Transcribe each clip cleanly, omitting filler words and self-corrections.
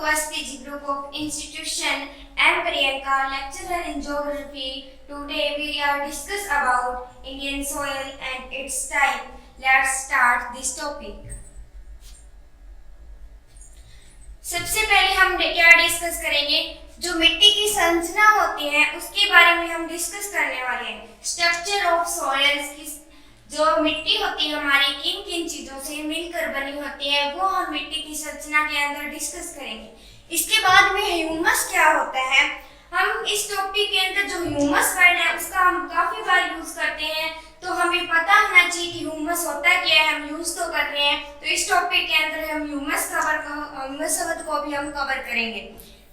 to SPG Group of Institution. I am Priyanka, lecturer in Geography. Today we are discuss about Indian soil and its type. Let's start this topic. सबसे पहले हम क्या discuss करेंगे, जो मिट्टी की संरचना होती है उसके बारे में हम डिस्कस करने वाले हैं। स्ट्रक्चर ऑफ सॉइल्स की जो मिट्टी होती है हमारी किन किन चीजों से मिलकर बनी होती है वो हम मिट्टी की संरचना के अंदर डिस्कस करेंगे। इसके बाद में ह्यूमस क्या होता है, हम इस टॉपिक के अंदर जो ह्यूमस वर्ड है उसका हम काफी बार यूज करते हैं, तो हमें पता होना चाहिए कि ह्यूमस होता क्या है, हम यूज तो कर रहे हैं। तो इस टॉपिक के अंदर हम ह्यूमस शब्द को भी हम कवर करेंगे।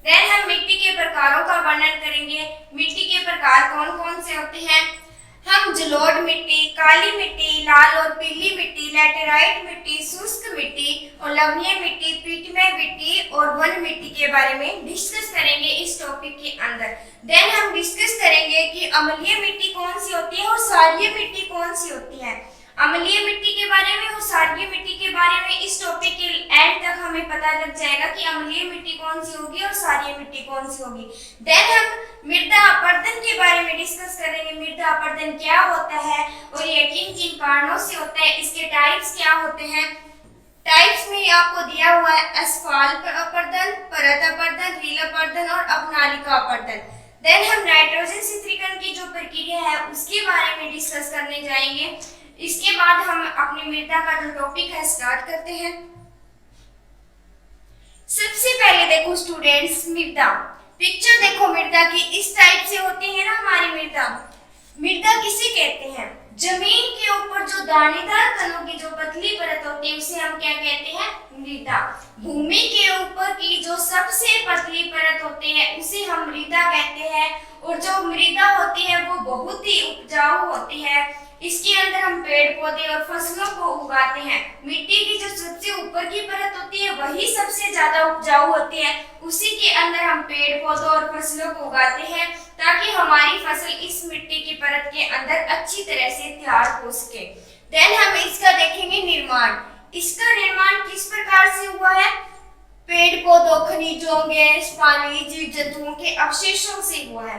देन हम मिट्टी के प्रकारों का वर्णन करेंगे। मिट्टी के प्रकार कौन कौन से होते हैं, हम जलोढ़ मिट्टी, काली मिट्टी, लाल और पीली मिट्टी, लैटेराइट मिट्टी, शुष्क मिट्टी और लवणीय मिट्टी, पीटमय मिट्टी और वन मिट्टी के बारे में डिस्कस करेंगे इस टॉपिक के अंदर। देन हम डिस्कस करेंगे कि अम्लीय मिट्टी कौन सी होती है और क्षारीय मिट्टी कौन सी होती है। अम्लीय मिट्टी के बारे में और क्षारीय मिट्टी के बारे में इस टॉपिक के एंड तक हमें पता लग जाएगा कि अम्लीय मिट्टी कौन सी होगी और क्षारीय मिट्टी कौन सी होगी। देन हम मृदा अपरदन के बारे में डिस्कस करेंगे। मृदा अपरदन क्या होता है और ये किन किन कारणों से होता है, इसके टाइप्स क्या होते हैं। टाइप्स में आपको दिया हुआ है असफाल अपरदन, परत अपरदन, रील अपरदन और अपनालिका अपरदन। देन हम नाइट्रोजन शीतलीकरण की जो प्रक्रिया है उसके बारे में डिस्कस करने जाएंगे। इसके बाद हम अपनी मृदा का जो टॉपिक है स्टार्ट करते हैं। सबसे पहले देखो स्टूडेंट्स, मृदा पिक्चर देखो मृदा की इस टाइप से होती है ना हमारी मृदा। मृदा किसे कहते हैं, जमीन के ऊपर जो दानेदार कणों की जो पतली परत होती है उसे हम क्या कहते हैं, मृदा। भूमि के ऊपर की जो सबसे पतली परत होती है उसे हम मृदा कहते हैं। और जो मृदा होती है वो बहुत ही उपजाऊ होती है। इसके अंदर हम पेड़ पौधे और फसलों को उगाते हैं। मिट्टी की जो सबसे ऊपर की परत होती है वही सबसे ज्यादा उपजाऊ होती है, उसी के अंदर हम पेड़ पौधों और फसलों को उगाते हैं ताकि हमारी फसल इस मिट्टी की परत के अंदर अच्छी तरह से तैयार हो सके। देन हम इसका देखेंगे निर्माण। इसका निर्माण किस प्रकार से हुआ है, पेड़ पौधों, खनिजों, गैस, पानी, जीव जंतुओं के अवशेषों से हुआ है।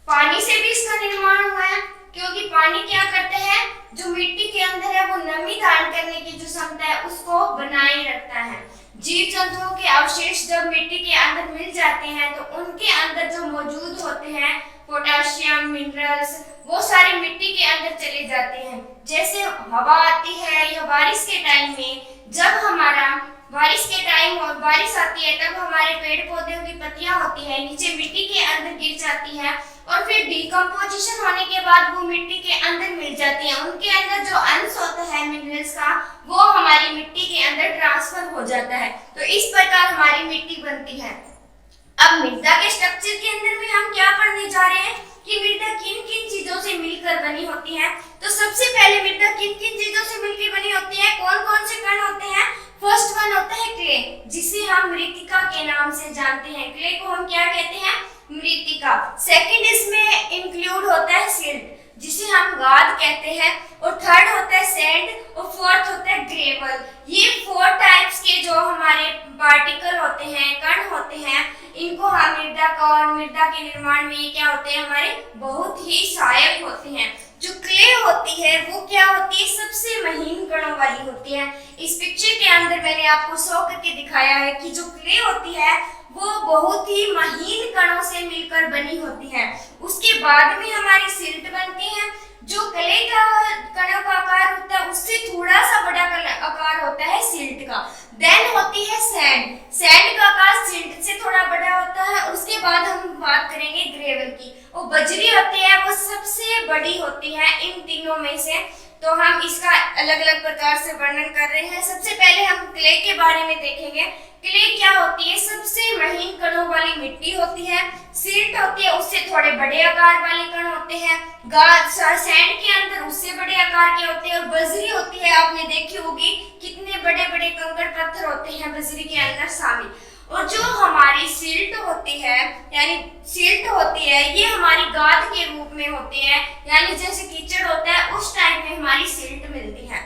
पानी से भी इसका निर्माण हुआ है क्योंकि पानी क्या करता है, जो मिट्टी के अंदर है वो नमी धारण करने की जो क्षमता है उसको बनाए रखता है। जीव जंतुओं के अवशेष जब मिट्टी के अंदर मिल जाते हैं तो उनके अंदर जो मौजूद होते हैं पोटेशियम, मिनरल्स, वो सारी मिट्टी के अंदर चले जाते हैं। जैसे हवा आती है या बारिश के टाइम में, जब हमारा बारिश के टाइम और बारिश आती है तब हमारे पेड़ पौधों की पत्तियां होती है नीचे मिट्टी के अंदर गिर जाती है और फिर डिकम्पोजिशन होने के बाद वो मिट्टी के अंदर मिल जाती हैं। उनके अंदर जो अंश होता है मिनरल्स का वो हमारी मिट्टी के अंदर ट्रांसफर हो जाता है। तो इस प्रकार हमारी मिट्टी बनती है। अब मृदा के स्ट्रक्चर के अंदर में हम क्या पढ़ने जा रहे हैं कि मृदा किन किन चीजों से मिलकर बनी होती है। तो सबसे पहले मृदा किन किन चीजों से मिलकर बनी होती है, कौन कौन से कण होते हैं। फर्स्ट वन होता है क्ले, जिसे हम मृतिका के नाम से जानते हैं। क्ले को हम क्या कहते हैं, मृतिका। सेकंड इसमें इंक्लूड होता है सिल्ट, जिसे हम गाद कहते हैं। और थर्ड होता है सैंड और फोर्थ होता है ग्रेवल। ये फोर टाइप्स के जो हमारे पार्टिकल होते हैं, कण होते हैं, इनको हम मृदा का और मृदा के निर्माण में क्या होते हैं, हमारे बहुत ही सहायक होते हैं। जो क्ले होती है वो क्या होती है, सबसे महीन कणों वाली होती है। इस पिक्चर के अंदर मैंने आपको शो करके दिखाया है कि जो क्ले होती है वो बहुत ही महीन कणों से मिलकर बनी होती है। उसके बाद में हमारी सिल्ट बनती है। जो क्ले का कणों का आकार होता है उससे थोड़ा सा बड़ा आकार होता है सिल्ट का। देन होती है सैंड। सैंड का आकार सिल्ट से थोड़ा बड़ा होता है। उसके बाद हम बात करेंगे ग्रेवल की। वो बजरी होती है, वो सबसे बड़ी होती है इन तीनों में से। तो हम इसका अलग अलग प्रकार से वर्णन कर रहे हैं। सबसे पहले हम क्ले के बारे में देखेंगे। क्ले क्या होती है, सबसे महीन कणों वाली मिट्टी होती है। सिल्ट होती है, उससे थोड़े बड़े आकार वाले कण होते हैं। सैंड के अंदर उससे बड़े आकार के होते हैं। और बजरी होती है, आपने देखी होगी कितने बड़े बड़े कंकड़ पत्थर होते हैं बजरी के अंदर शामिल। और जो हमारी सिल्ट होती है, यानी सिल्ट होती है, ये हमारी गाद के रूप में होती है, यानी जैसे कीचड़ होता है उस टाइप में हमारी सिल्ट मिलती है।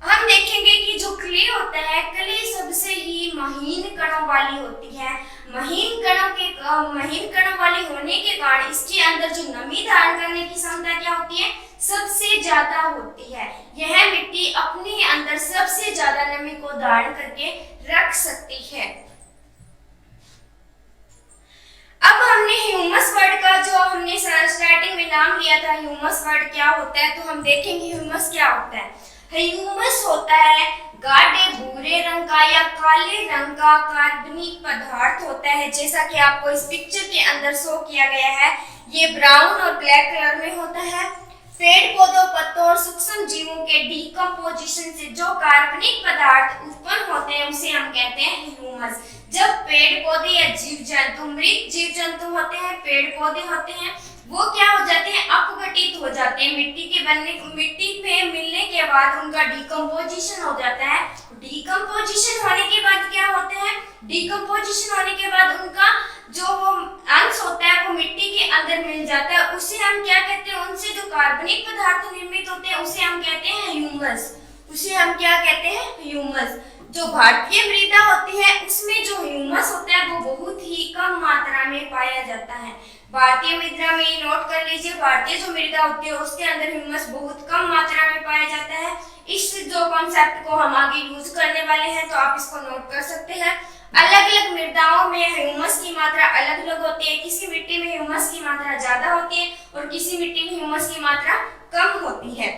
हम देखेंगे कि जो क्ले होता है, क्ले सबसे ही महीन कणों वाली होती है। महीन कणों वाली होने के कारण इसके अंदर जो नमी धारण करने की क्षमता क्या होती है, सबसे ज्यादा होती है। यह मिट्टी अपने अंदर सबसे ज्यादा नमी को धारण करके रख सकती है। अब हमने ह्यूमस वर्ड का जो हमने स्टार्टिंग में नाम लिया था, ह्यूमस वर्ड क्या होता है, तो हम देखेंगे ह्यूमस क्या होता है। ह्यूमस होता है गाढ़े भूरे रंग का या काले रंग का कार्बनिक पदार्थ होता है, जैसा कि आपको इस पिक्चर के अंदर शो किया गया है। ये ब्राउन और ब्लैक कलर में होता है। पेड़ पौधों, पत्तों और सूक्ष्म जीवों के डीकम्पोजिशन से जो कार्बनिक पदार्थ उत्पन्न होते हैं उसे हम कहते हैं ह्यूमस। जब पेड़ पौधे या जीव जंतु, मृत जीव जंतु होते हैं, पेड़ पौधे होते हैं, वो क्या हो जाते हैं, अपघटित हो जाते हैं। मिट्टी पे मिलने के बाद उनका डीकम्पोजिशन हो जाता है। डीकम्पोजिशन होने के बाद क्या होता है, डीकम्पोजिशन होने के बाद उनका जो वो अंश होता है वो मिट्टी के अंदर मिल जाता है। उसे हम क्या कहते हैं, उनसे जो कार्बनिक पदार्थ निर्मित होते हैं उसे हम कहते हैं ह्यूमस। उसे हम क्या कहते हैं, ह्यूमस। जो भारतीय मृदा होती है उसमें जो ह्यूमस होता है वो बहुत ही कम मात्रा में पाया जाता है। भारतीय मृदा में नोट कर लीजिए, भारतीय जो मृदा होती है उसके अंदर ह्यूमस बहुत कम मात्रा में पाया जाता है। इस जो कॉन्सेप्ट को हम आगे यूज करने वाले हैं तो आप इसको नोट कर सकते हैं। अलग अलग मृदाओं में ह्यूमस की मात्रा अलग अलग होती है। किसी मिट्टी में ह्यूमस की मात्रा ज्यादा होती है और किसी मिट्टी में ह्यूमस की मात्रा कम होती है।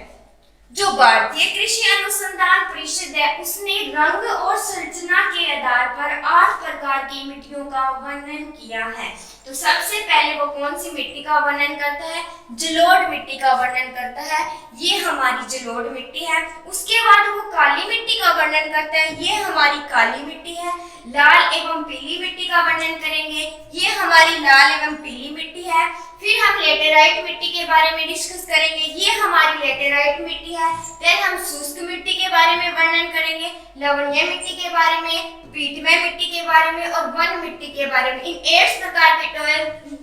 जो भारतीय कृषि अनुसंधान परिषद है उसने रंग और संरचना के आधार पर 8 प्रकार की मिट्टियों का वर्णन किया है। तो सबसे पहले वो कौन सी मिट्टी का वर्णन करता है, जलोढ़ मिट्टी का वर्णन करता है। ये हमारी जलोढ़ मिट्टी है। उसके बाद वो काली मिट्टी का वर्णन करता है, ये हमारी काली मिट्टी है। लाल एवं पीली मिट्टी का वर्णन करेंगे, ये हमारी लाल एवं पीली मिट्टी है। फिर हम लेटेराइट मिट्टी के बारे में डिस्कस करेंगे, ये हमारी लेटेराइट मिट्टी है। फिर हम शुष्क मिट्टी के बारे में वर्णन करेंगे, लवणीय मिट्टी के बारे में, पीटमय मिट्टी के बारे में और वन मिट्टी के बारे में। इन 8 प्रकार के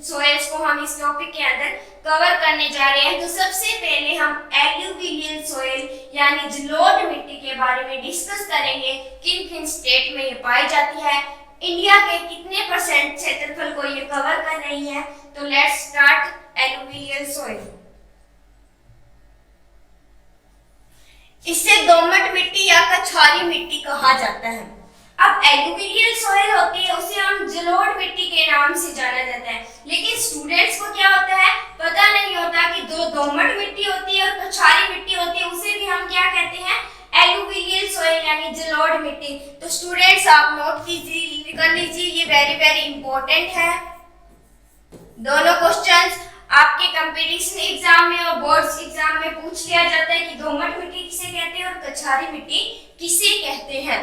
सॉइल्स को हम इस टॉपिक के अंदर कवर करने जा रहे हैं। तो सबसे पहले हम एलुवियल सॉइल यानी जलोढ़ मिट्टी के बारे में डिस्कस करेंगे, किन किन स्टेट में ये पाई जाती है, इंडिया के कितने % क्षेत्रफल को ये कवर कर रही है। तो लेट्स स्टार्ट एलुवियल सॉइल। इसे दोमट मिट्टी या कछारी मिट्टी कहा जाता है। अब एलुवियल सॉइल होती है उसे हम जलोढ़ मिट्टी के नाम से जाना जाता है, लेकिन स्टूडेंट्स को क्या होता है, पता नहीं होता कि दो दोमट मिट्टी होती है और कछारी मिट्टी होती है, उसे भी हम क्या कहते हैं, एलुवियल सॉइल यानी जलोढ़ मिट्टी। तो स्टूडेंट्स आप नोट कीजिए, कर लीजिए, ये वेरी इंपॉर्टेंट है। दोनों क्वेश्चंस आपके कंपटीशन एग्जाम में और बोर्ड्स एग्जाम में पूछ लिया जाता है कि दोमट मिट्टी किसे कहते हैं और कछारी मिट्टी किसे कहते हैं।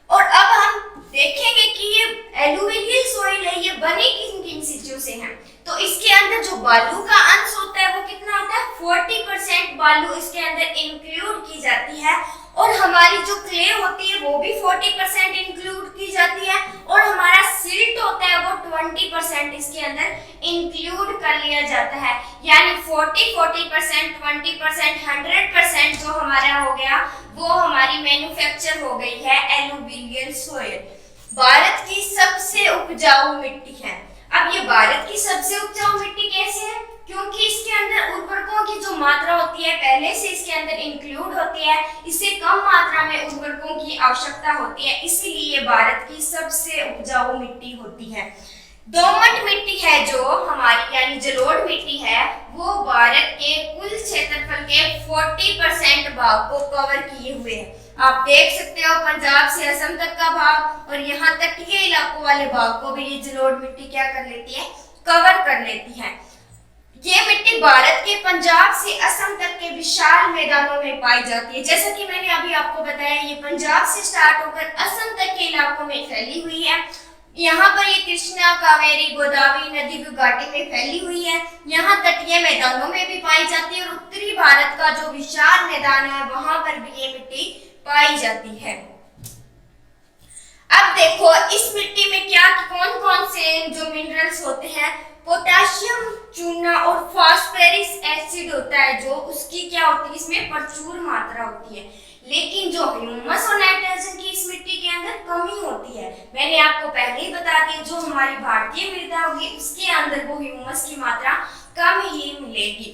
और अब हम देखेंगे कि ये एलुवियल सॉइल है, ये बनी किन चीजों से है। तो इसके अंदर जो बालू का अंश होता है वो कितना होता है, 40% बालू इसके अंदर इंक्लूड की जाती है। और हमारी जो क्ले होती है वो भी 40% इंक्लूड की जाती है। और हमारा सिल्ट होता है वो 20% इसके अंदर इंक्लूड कर लिया जाता है। यानी 40%, 20%, 100% जो हमारा हो गया वो हमारी मैन्युफैक्चर हो गई है एलुवियल सॉइल। भारत की सबसे उपजाऊ मिट्टी है। अब ये भारत की सबसे उपजाऊ मिट्टी कैसे है, क्योंकि इसके अंदर उर्वरकों की जो मात्रा होती है पहले से इसके अंदर इंक्लूड होती है। इससे कम मात्रा में उर्वरकों की आवश्यकता होती है, इसीलिए भारत की सबसे उपजाऊ मिट्टी होती है। दोमट मिट्टी है जो हमारी यानी जलोढ़ मिट्टी है, वो भारत के कुल क्षेत्रफल के 40% भाग को कवर किए हुए है। आप देख सकते हो पंजाब से असम तक का भाग और यहाँ तटीय इलाकों वाले भाग को भी ये जलोढ़ मिट्टी क्या कर लेती है, कवर कर लेती है। ये मिट्टी भारत के पंजाब से असम तक के विशाल मैदानों में पाई जाती है। जैसा कि मैंने अभी आपको बताया, ये पंजाब से स्टार्ट होकर असम तक के इलाकों में फैली हुई है। यहाँ पर ये कृष्णा, कावेरी, गोदावरी नदी भी घाटी में फैली हुई है। यहाँ तटीय मैदानों में भी पाई जाती है और उत्तरी भारत का जो विशाल मैदान है वहां पर भी ये मिट्टी पाई जाती है। अब देखो इस मिट्टी में क्या कौन कौन से जो मिनरल्स होते हैं, पोटेशियम, चूना और फास्फोरस एसिड होता है, जो उसकी क्या होती है, इसमें प्रचुर मात्रा होती है। लेकिन जो ह्यूमस और नाइट्रोजन की इस मिट्टी के अंदर कमी होती है। मैंने आपको पहले ही बता दिया, जो हमारी भारतीय मृदा होगी उसके अंदर वो ह्यूमस की मात्रा कम ही मिलेगी।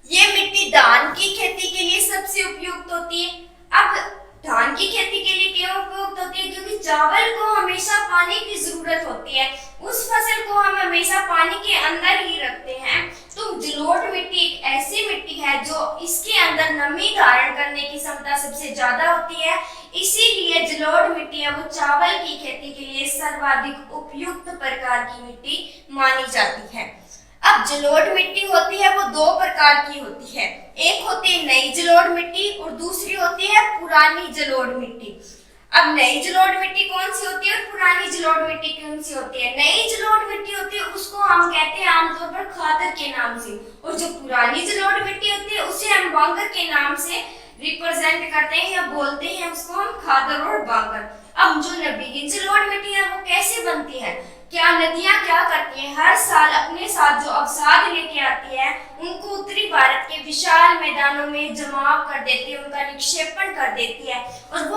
ये मिट्टी धान की खेती के लिए सबसे उपयुक्त होती है। अब धान की खेती के लिए क्यों उपयुक्त होती है? क्योंकि चावल को हमेशा पानी की जरूरत होती है, उस फसल को हम हमेशा पानी के अंदर ही रखते हैं। तो जलोढ़ मिट्टी एक ऐसी मिट्टी है जो इसके अंदर नमी धारण करने की क्षमता सबसे ज्यादा होती है, इसीलिए जलोढ़ मिट्टी है वो चावल की खेती के लिए सर्वाधिक उपयुक्त प्रकार की मिट्टी मानी जाती है। अब जलोढ़ मिट्टी होती है वो दो प्रकार की होती है, एक होती है नई जलोढ़ मिट्टी और दूसरी होती है पुरानी जलोढ़ मिट्टी। अब नई जलोढ़ मिट्टी कौन सी होती है और पुरानी जलोढ़ मिट्टी कौन सी होती है? नई जलोढ़ मिट्टी होती है उसको हम कहते हैं आमतौर पर खादर के नाम से, और जो पुरानी जलोढ़ मिट्टी होती है उसे हम बांगर के नाम से रिप्रेजेंट करते हैं या बोलते हैं, उसको हम खादर और बांगर। अब जो नवीन जलोढ़ मिट्टी है वो कैसे बनती है? क्या नदियां क्या करती हैं, हर साल अपने साथ जो अवसाद लेके आती है उनको उत्तरी भारत के विशाल मैदानों में जमाव कर देती है, उनका निक्षेपण कर देती है, और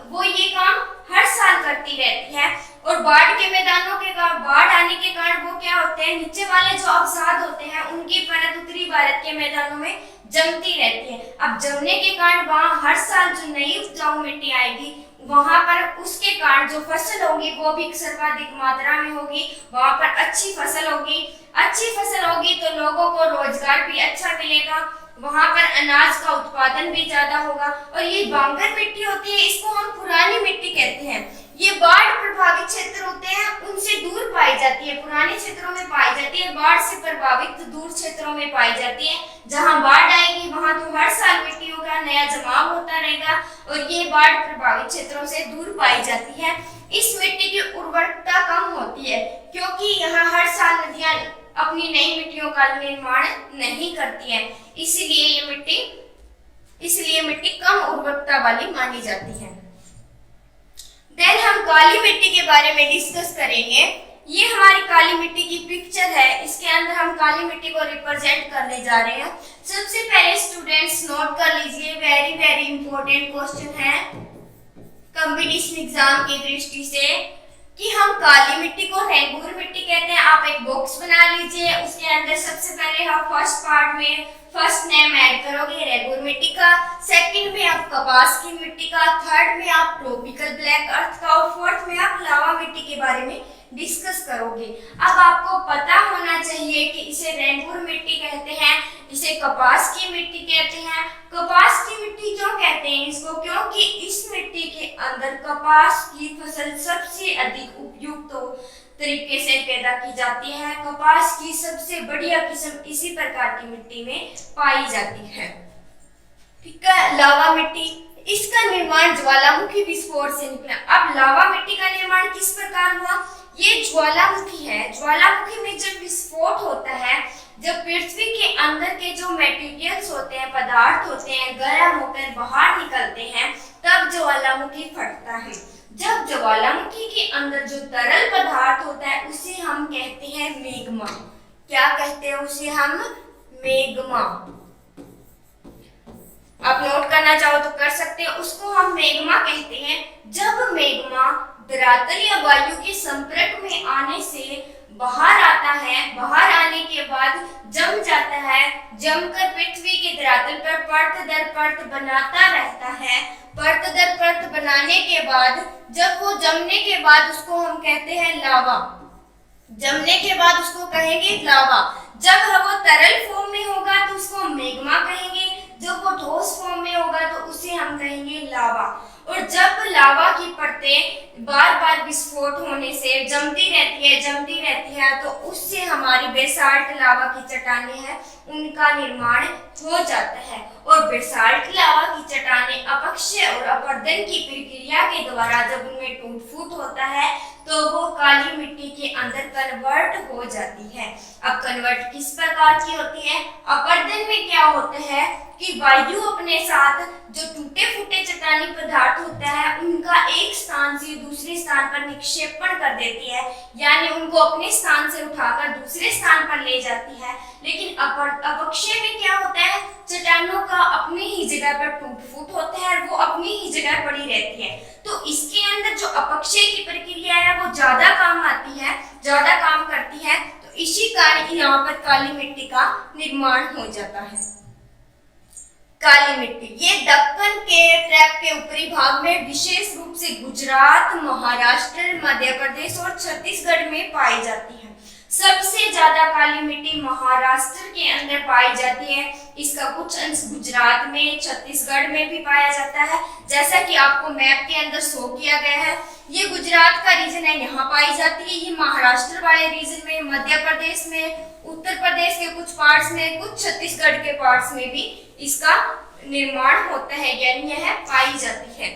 वो ये काम हर साल करती रहती है। और बाढ़ के मैदानों के कारण, बाढ़ आने के कारण वो क्या होते हैं, नीचे वाले जो अवसाद होते हैं उनकी परत उत्तरी भारत के मैदानों में जमती रहती है। अब जमने के कारण वहाँ हर साल जो नई उपजाऊ मिट्टी आएगी वहां पर उसके कारण जो फसल होगी वो भी सर्वाधिक मात्रा में होगी, वहां पर अच्छी फसल होगी। अच्छी फसल होगी तो लोगों को रोजगार भी अच्छा मिलेगा, वहां पर अनाज का उत्पादन भी ज्यादा होगा। और ये बांगर मिट्टी होती है, इसको हम पुरानी मिट्टी कहते हैं। ये बाढ़ प्रभावित क्षेत्र होते हैं उनसे दूर पाई जाती है, पुराने क्षेत्रों में पाई जाती है, बाढ़ से प्रभावित दूर क्षेत्रों में पाई जाती है। जहां बाढ़ आएगी वहां तो हर साल मिट्टियों का नया जमाव होता रहेगा, और ये बाढ़ प्रभावित क्षेत्रों से दूर पाई जाती है। इस मिट्टी की उर्वरकता कम होती है क्योंकि यहाँ हर साल नदियां अपनी नई मिट्टियों का निर्माण नहीं करती है, इसलिए मिट्टी कम उर्वरकता वाली मानी जाती है। देन हम काली मिट्टी के बारे में डिस्कस करेंगे। ये हमारी काली मिट्टी की पिक्चर है, इसके अंदर हम काली मिट्टी को रिप्रेजेंट करने जा रहे हैं। सबसे पहले स्टूडेंट्स नोट कर लीजिए, वेरी इंपॉर्टेंट क्वेश्चन है कंपटीशन एग्जाम की दृष्टि से, कि हम काली मिट्टी को रेंगूर मिट्टी कहते हैं। आप एक बॉक्स बना लीजिए, उसके अंदर सबसे पहले हम फर्स्ट पार्ट में फर्स्ट नेम ऐड करोगे रेंगूर मिट्टी का, सेकंड में आप कपास की मिट्टी का, थर्ड में आप ट्रॉपिकल ब्लैक अर्थ का, और फोर्थ में आप लावा मिट्टी के बारे में डिस्कस करोगे। अब आपको पता होना चाहिए कि इसे रेंगूर मिट्टी कहते हैं, इसे कपास की मिट्टी कहते हैं। कपास की मिट्टी क्यों कहते हैं इसको? क्योंकि इस मिट्टी के अंदर कपास की फसल सबसे अधिक उपयुक्त तरीके से पैदा की जाती है। कपास की सबसे बढ़िया किस्म इसी प्रकार की मिट्टी में पाई जाती है। ठीक है, लावा मिट्टी, इसका निर्माण ज्वालामुखी विस्फोट से निकला। अब लावा मिट्टी का निर्माण किस प्रकार हुआ? ये ज्वालामुखी है, ज्वालामुखी में जब विस्फोट होता है, जब पृथ्वी के अंदर के जो मटेरियल्स होते हैं, पदार्थ होते हैं, गर्म होकर बाहर निकलते हैं, तब ज्वालामुखी फटता है। जब ज्वालामुखी के अंदर जो तरल पदार्थ होता है उसे हम कहते हैं मेग्मा। क्या कहते हैं उसे हम? मेग्मा। आप नोट करना चाहो तो कर सकते हैं, उसको हम मेग्मा कहते हैं। जब मेग्मा धरातल या वायु के संपर्क में आने से बाहर आता है, बाहर आने के बाद जम जाता है, जमकर पृथ्वी के धरातल पर परत दर परत बनाता रहता है। परत दर परत बनाने के बाद जब वो जमने के बाद उसको हम कहते हैं लावा। जमने के बाद उसको कहेंगे लावा। जब वो तरल फॉर्म में होगा तो उसको हम मेग्मा कहेंगे, जब वो ठोस फॉर्म में होगा तो उसे हम कहेंगे लावा। और जब लावा की परतें बार बार विस्फोट होने से जमती रहती है तो उससे हमारी बेसाल्ट लावा की चट्टानें हैं उनका निर्माण हो जाता है। और बेसाल्ट लावा की चट्टानें अपक्षय और अपरदन की प्रक्रिया के द्वारा जब उनमें टूट फूट होता है तो वो काली मिट्टी के अंदर कन्वर्ट हो जाती है। अब कन्वर्ट किस प्रकार की होती है? अपरदन में क्या होता है कि वायु अपने साथ जो टूटे फूटे चट्टानी पदार्थ होता है उनका एक स्थान से दूसरे स्थान पर निक्षेपण कर देती है, यानी उनको अपने स्थान से उठाकर दूसरे स्थान पर ले जाती है। लेकिन अपक्षय में क्या होता है? चट्टानों का अपनी ही जगह पर टूट फूट होता है, वो अपनी ही जगह पड़ी रहती है। तो इसके अंदर जो अपक्षय की प्रक्रिया है वो ज्यादा काम आती है, ज्यादा काम करती है। तो इसी कारण यहाँ पर काली मिट्टी का निर्माण हो जाता है। काली मिट्टी ये दक्कन के ट्रैप के ऊपरी भाग में विशेष रूप से गुजरात, महाराष्ट्र, मध्य प्रदेश और छत्तीसगढ़ में पाई जाती है। सबसे ज्यादा काली मिट्टी महाराष्ट्र के अंदर पाई जाती है। इसका कुछ अंश गुजरात में, छत्तीसगढ़ में भी पाया जाता है, जैसा कि आपको मैप के अंदर शो किया गया है। ये गुजरात का रीजन है, यहाँ पाई जाती है। ये महाराष्ट्र वाले रीजन में, मध्य प्रदेश में, उत्तर प्रदेश के कुछ पार्ट्स में, कुछ छत्तीसगढ़ के पार्ट्स में भी इसका निर्माण होता है, यानी यह पाई जाती है।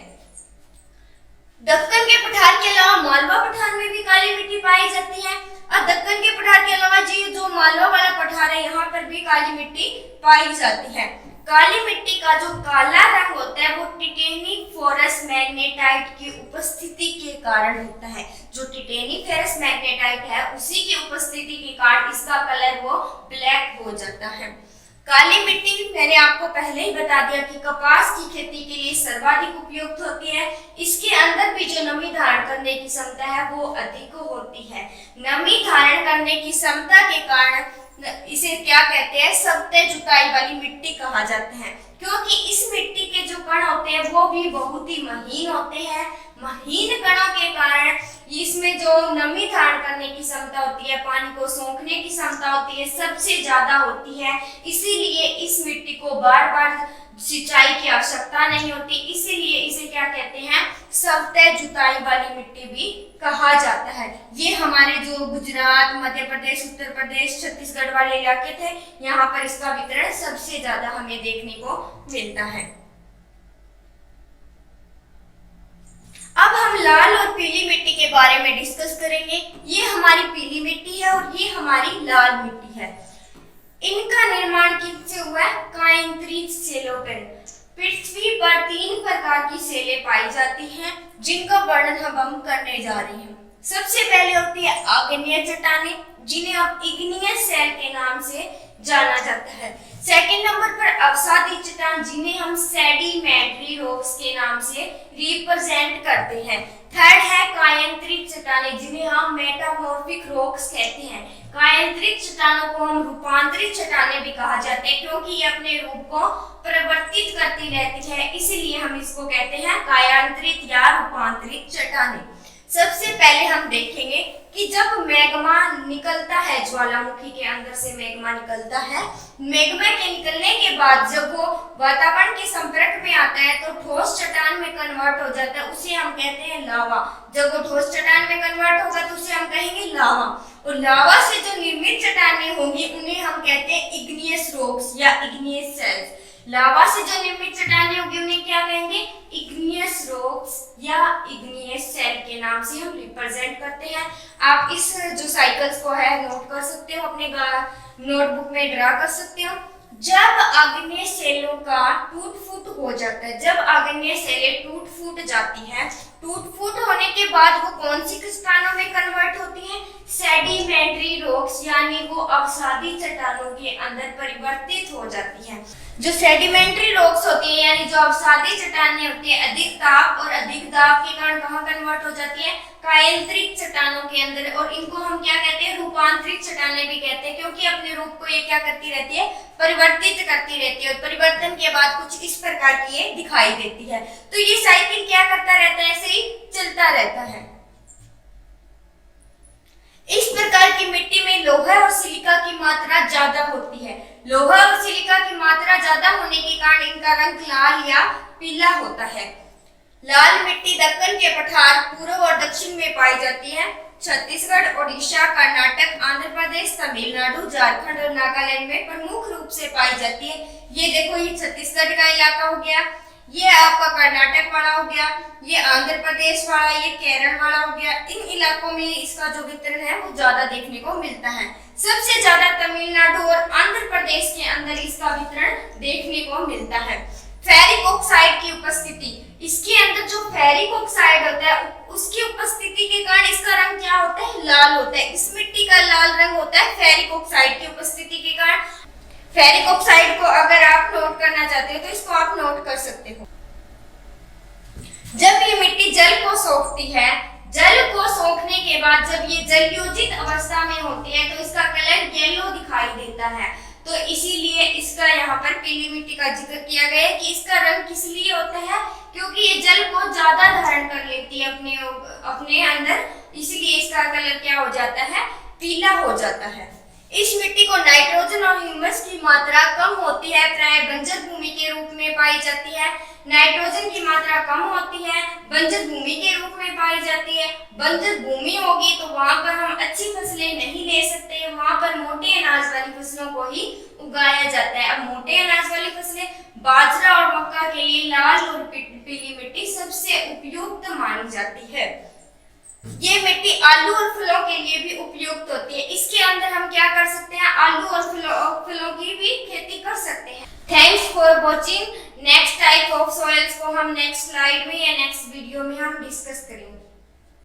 दक्कन के पठार के अलावा मालवा पठार में भी काली मिट्टी पाई जाती है। और दक्कन के पठार के अलावा जो मालवा वाला पठार है यहाँ पर भी काली मिट्टी पाई जाती है। काली मिट्टी का जो काला रंग होता है वो टिटेनी फेरस मैग्नेटाइट की उपस्थिति के कारण होता है। जो टिटेनी फेरस मैग्नेटाइट है उसी की उपस्थिति के कारण इसका कलर वो ब्लैक हो जाता है। काली मिट्टी मैंने आपको पहले ही बता दिया कि कपास की खेती के लिए सर्वाधिक उपयुक्त होती है। इसके अंदर भी जो नमी धारण करने की क्षमता है वो अधिक होती है। नमी धारण करने की क्षमता के कारण इसे क्या कहते हैं? सब्ते जुताई वाली मिट्टी कहा जाता है, क्योंकि इस मिट्टी के जो कण होते हैं वो भी बहुत ही महीन होते हैं। महीन कणों के कारण इसमें जो नमी धारण करने की क्षमता होती है, पानी को सोखने की क्षमता होती है, सबसे ज्यादा होती है। इसीलिए इस मिट्टी को बार बार सिंचाई की आवश्यकता नहीं होती, इसीलिए इसे क्या कहते हैं? सवतः जुताई वाली मिट्टी भी कहा जाता है। ये हमारे जो गुजरात, मध्य प्रदेश, उत्तर प्रदेश, छत्तीसगढ़ वाले इलाके थे, यहाँ पर इसका वितरण सबसे ज्यादा हमें देखने को मिलता है। अब हम लाल और पीली मिट्टी के बारे में डिस्कस करेंगे। ये हमारी पीली मिट्टी है और ये हमारी लाल मिट्टी है। इनका निर्माण किससे हुआ है? कायंत्रित सेलों पर। पृथ्वी पर 3 प्रकार की सेलें पाई जाती हैं, जिनका वर्णन हम करने जा रहे हैं। सबसे पहले होती है आग्नेय चट्टानें, जिन्हें अब इग्नियस सेल के नाम से जाना जाता है। सेकंड नंबर पर अवसादी चट्टान, जिन्हें हम सेडिमेंट्री रॉक्स के नाम से रिप्रेजेंट करते हैं। थर्ड है कायंत्रित चट्टानें, जिन्हें हम मेटामॉर्फिक रॉक्स कहते हैं। कायंत्रित चट्टानों को हम रूपांतरित चट्टानें भी कहा जाते हैं, क्योंकि ये अपने रूप को परिवर्तित करती रहती है, इसीलिए हम इसको कहते हैं कायांतरित या रूपांतरित चट्टानें। सबसे पहले हम देखेंगे कि जब मैग्मा निकलता है, ज्वालामुखी के अंदर से मैग्मा निकलता है, मैग्मा के निकलने के बाद जब वो वातावरण के संपर्क में आता है तो ठोस चट्टान में कन्वर्ट हो जाता है, उसे हम कहते हैं लावा। जब वो ठोस चट्टान में कन्वर्ट होगा तो उसे हम कहेंगे लावा। और लावा से जो निर्मित चट्टानें होंगी उन्हें हम कहते हैं इग्नियस रॉक्स या इग्नियस सेल्स। लावा से जो निर्मित चट्टानें होंगी उन्हें क्या कहेंगे? इग्नियस रॉक्स या इग्नियस सेल के नाम से हम रिप्रेजेंट करते हैं। आप इस जो साइकिल्स को है नोट कर सकते हो, अपने नोटबुक में ड्रा कर सकते हो। जब आग्नेय सेलों का टूट फूट हो जाता है, जब आग्नेय सेलें टूट फूट जाती हैं, टूट फूट होने के बाद वो कौन सी चट्टानों में कन्वर्ट होती हैं? सेडिमेंट्री रॉक्स, यानी वो अवसादी चट्टानों के अंदर परिवर्तित हो जाती हैं। जो सेडिमेंट्री रॉक्स होती है, यानी जो अवसादी चट्टानें होती है, अधिक ताप और अधिक दाब के कारण कहाँ कन्वर्ट हो जाती है? कायंत्रित चट्टानों के अंदर। और इनको हम क्या कहते हैं? रूपांतरित चट्टानें भी कहते हैं, क्योंकि अपने रूप को ये क्या करती रहती है? परिवर्तित करती रहती है, और परिवर्तन के बाद कुछ इस प्रकार की ये दिखाई देती है। तो ये साइकिल क्या करता रहता है? ऐसे ही चलता रहता है। इस प्रकार की मिट्टी में लोहा और सिलिका की मात्रा ज्यादा होती है। लोहा और सिलिका की मात्रा ज्यादा होने के कारण इनका रंग लाल या पीला होता है। लाल मिट्टी दक्कन के पठार, पूर्व और दक्षिण में पाई जाती है। छत्तीसगढ़, ओडिशा, कर्नाटक, आंध्र प्रदेश, तमिलनाडु, झारखंड और नागालैंड में प्रमुख रूप से पाई जाती है। ये देखो, ये छत्तीसगढ़ का इलाका हो गया, ये आपका कर्नाटक वाला हो गया, ये आंध्र प्रदेश वाला, ये केरल वाला हो गया। इन इलाकों में इसका जो वितरण है वो ज्यादा देखने को मिलता है। सबसे ज्यादा तमिलनाडु और आंध्र प्रदेश के अंदर इसका वितरण देखने को मिलता है। फेरिक ऑक्साइड की उपस्थिति, इसके अंदर जो फेरिक ऑक्साइड होता है उसकी उपस्थिति के कारण इसका रंग क्या होता है, लाल होता है। इस मिट्टी का लाल रंग होता है फेरिक ऑक्साइड की उपस्थिति के कारण। फेरिक ऑक्साइड को अगर आप नोट करना चाहते हो तो इसको आप नोट कर सकते हो। जब ये मिट्टी जल को सोखती है, जल को सोखने के बाद जब ये जलयोजित अवस्था में होती है तो इसका कलर येलो दिखाई देता है। तो इसीलिए इसका यहाँ पर पीली मिट्टी का जिक्र किया गया है कि इसका रंग किस लिए होता है, क्योंकि ये जल को ज्यादा धारण कर लेती है अपने अंदर, इसलिए इसका कलर क्या हो जाता है, पीला हो जाता है। इस मिट्टी को नाइट्रोजन और ह्यूमस की मात्रा कम होती है, प्राय बंजर भूमि के रूप में पाई जाती है। नाइट्रोजन की मात्रा कम होती है, बंजर भूमि के रूप में पाई जाती है। बंजर भूमि होगी तो वहां पर हम अच्छी फसलें नहीं ले सकते, वहां पर मोटे अनाज वाली फसलों को ही उगाया जाता है। अब मोटे अनाज वाली फसलें बाजरा और मक्का के लिए लाल और पीली मिट्टी सबसे उपयुक्त मानी जाती है। ये मिट्टी आलू और फलों के लिए भी उपयुक्त होती है। इसके अंदर हम क्या कर सकते हैं, आलू और फलों की भी खेती कर सकते हैं। Thanks for watching. Next type of soils को हम नेक्स्ट स्लाइड में या नेक्स्ट वीडियो में हम डिस्कस करेंगे।